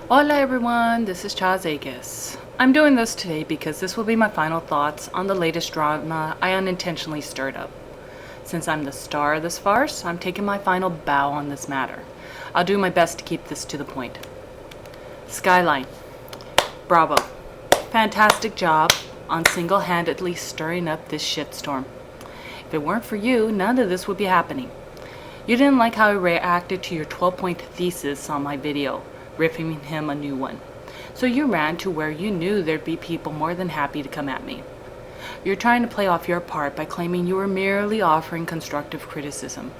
Hola everyone, this is Chaz Agus. I'm doing this today because this will be my final thoughts on the latest drama I unintentionally stirred up. Since I'm the star of this farce, I'm taking my final bow on this matter. I'll do my best to keep this to the point. Skyline. Bravo. Fantastic job on single-handedly stirring up this shitstorm. If it weren't for you, none of this would be happening. You didn't like how I reacted to your 12-point thesis on my video, ripping him a new one. So you ran to where you knew there'd be people more than happy to come at me. You're trying to play off your part by claiming you were merely offering constructive criticism.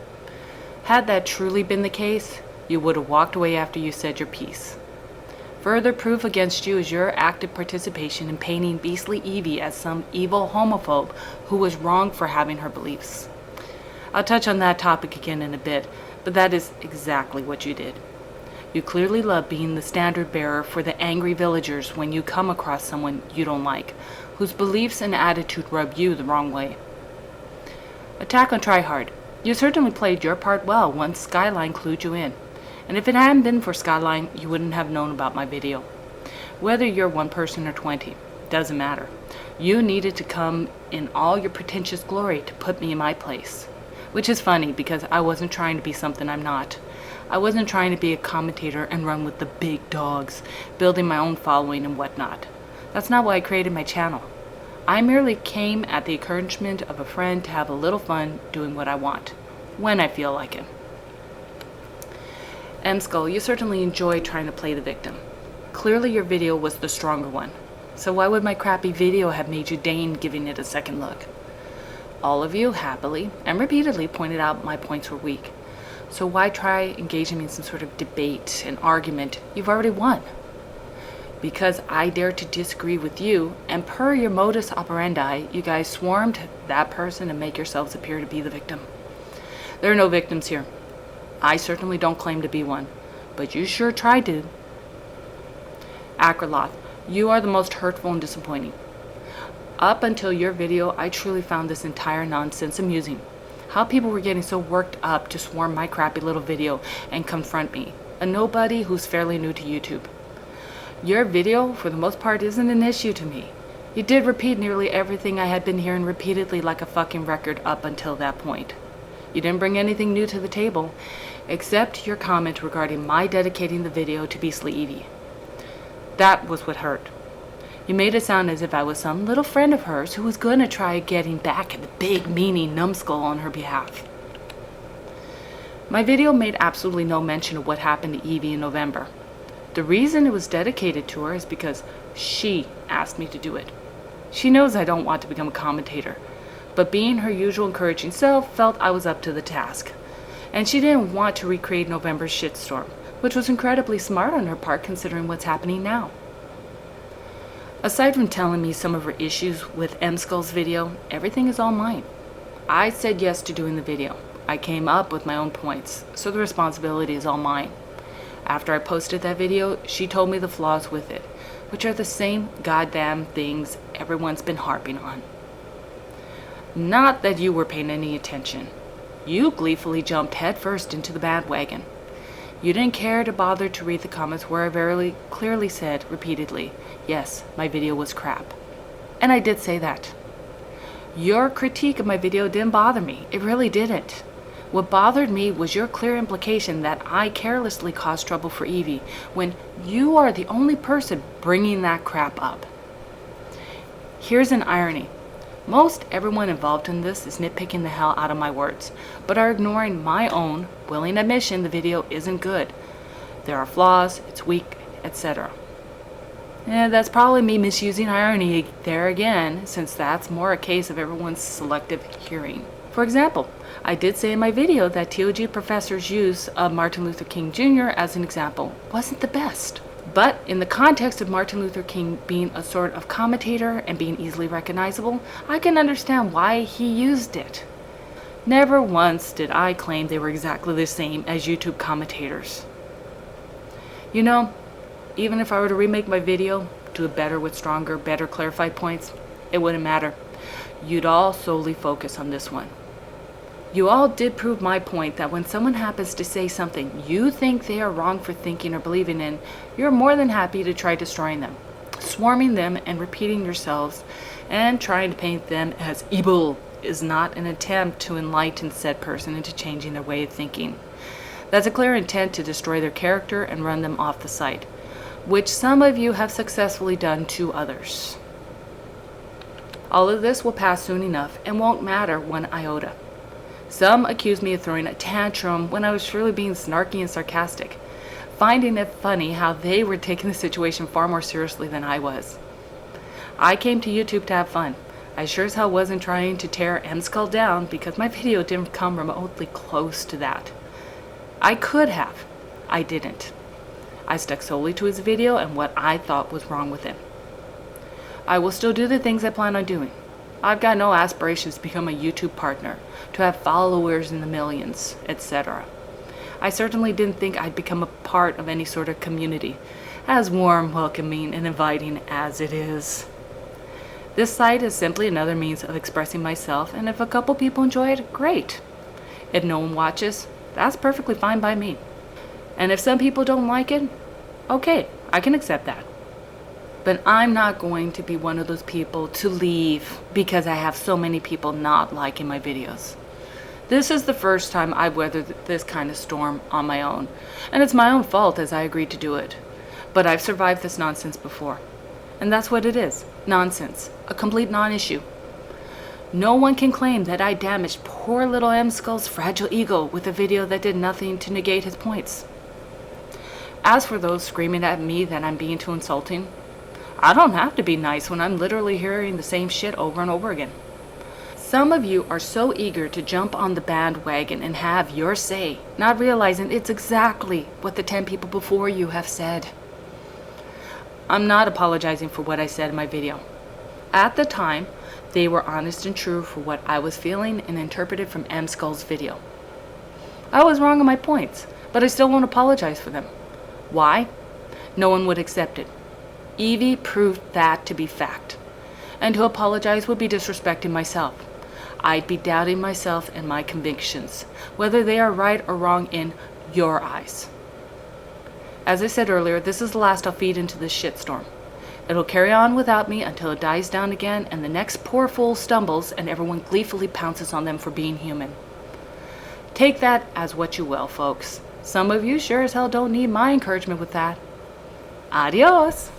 Had that truly been the case, you would have walked away after you said your piece. Further proof against you is your active participation in painting Beastly Evie as some evil homophobe who was wrong for having her beliefs. I'll touch on that topic again in a bit, but that is exactly what you did. You clearly love being the standard bearer for the angry villagers when you come across someone you don't like, whose beliefs and attitude rub you the wrong way. Attack on Tryhard. You certainly played your part well once Skyline clued you in. And if it hadn't been for Skyline, you wouldn't have known about my video. Whether you're one person or 20, doesn't matter. You needed to come in all your pretentious glory to put me in my place. Which is funny because I wasn't trying to be something I'm not. I wasn't trying to be a commentator and run with the big dogs, building my own following and whatnot. That's not why I created my channel. I merely came at the encouragement of a friend to have a little fun doing what I want, when I feel like it. Emskull, you certainly enjoy trying to play the victim. Clearly your video was the stronger one. So why would my crappy video have made you deign giving it a second look? All of you happily and repeatedly pointed out my points were weak. So why try engaging me in some sort of debate and argument you've already won? Because I dare to disagree with you, and per your modus operandi, you guys swarmed that person and make yourselves appear to be the victim. There are no victims here. I certainly don't claim to be one, but you sure tried to. Akraloth, you are the most hurtful and disappointing. Up until your video, I truly found this entire nonsense amusing. How people were getting so worked up to swarm my crappy little video and confront me, a nobody who's fairly new to YouTube. Your video, for the most part, isn't an issue to me. You did repeat nearly everything I had been hearing repeatedly like a fucking record up until that point. You didn't bring anything new to the table, except your comment regarding my dedicating the video to Beastly Evie. That was what hurt. You made it sound as if I was some little friend of hers who was going to try getting back at the big meanie numbskull on her behalf. My video made absolutely no mention of what happened to Evie in November. The reason it was dedicated to her is because she asked me to do it. She knows I don't want to become a commentator, but being her usual encouraging self, felt I was up to the task. And she didn't want to recreate November's shitstorm, which was incredibly smart on her part considering what's happening now. Aside from telling me some of her issues with Emskull's video, everything is all mine. I said yes to doing the video. I came up with my own points, so the responsibility is all mine. After I posted that video, she told me the flaws with it, which are the same goddamn things everyone's been harping on. Not that you were paying any attention. You gleefully jumped headfirst into the bandwagon. You didn't care to bother to read the comments where I very clearly said, repeatedly, yes, my video was crap. And I did say that. Your critique of my video didn't bother me. It really didn't. What bothered me was your clear implication that I carelessly caused trouble for Evie, when you are the only person bringing that crap up. Here's an irony. Most everyone involved in this is nitpicking the hell out of my words, but are ignoring my own willing admission the video isn't good. There are flaws, it's weak, etc. That's probably me misusing irony there again, since that's more a case of everyone's selective hearing. For example, I did say in my video that TOG professor's use of Martin Luther King Jr. as an example wasn't the best. But in the context of Martin Luther King being a sort of commentator and being easily recognizable, I can understand why he used it. Never once did I claim they were exactly the same as YouTube commentators. You know, even if I were to remake my video, do it better with stronger, better clarified points, it wouldn't matter. You'd all solely focus on this one. You all did prove my point that when someone happens to say something you think they are wrong for thinking or believing in, you're more than happy to try destroying them, swarming them and repeating yourselves, and trying to paint them as evil is not an attempt to enlighten said person into changing their way of thinking. That's a clear intent to destroy their character and run them off the site, which some of you have successfully done to others. All of this will pass soon enough and won't matter one iota. Some accused me of throwing a tantrum when I was surely being snarky and sarcastic, finding it funny how they were taking the situation far more seriously than I was. I came to YouTube to have fun. I sure as hell wasn't trying to tear MSkull down because my video didn't come remotely close to that. I could have. I didn't. I stuck solely to his video and what I thought was wrong with it. I will still do the things I plan on doing. I've got no aspirations to become a YouTube partner, to have followers in the millions, etc. I certainly didn't think I'd become a part of any sort of community, as warm, welcoming, and inviting as it is. This site is simply another means of expressing myself, and if a couple people enjoy it, great. If no one watches, that's perfectly fine by me. And if some people don't like it, okay, I can accept that. But I'm not going to be one of those people to leave because I have so many people not liking my videos. This is the first time I've weathered this kind of storm on my own, and it's my own fault as I agreed to do it. But I've survived this nonsense before. And that's what it is, nonsense, a complete non-issue. No one can claim that I damaged poor little MSkull's fragile ego with a video that did nothing to negate his points. As for those screaming at me that I'm being too insulting, I don't have to be nice when I'm literally hearing the same shit over and over again. Some of you are so eager to jump on the bandwagon and have your say, not realizing it's exactly what the 10 people before you have said. I'm not apologizing for what I said in my video. At the time, they were honest and true for what I was feeling and interpreted from MSkull's video. I was wrong on my points, but I still won't apologize for them. Why? No one would accept it. Evie proved that to be fact. And to apologize would be disrespecting myself. I'd be doubting myself and my convictions, whether they are right or wrong in your eyes. As I said earlier, this is the last I'll feed into this shitstorm. It'll carry on without me until it dies down again and the next poor fool stumbles and everyone gleefully pounces on them for being human. Take that as what you will, folks. Some of you sure as hell don't need my encouragement with that. Adios!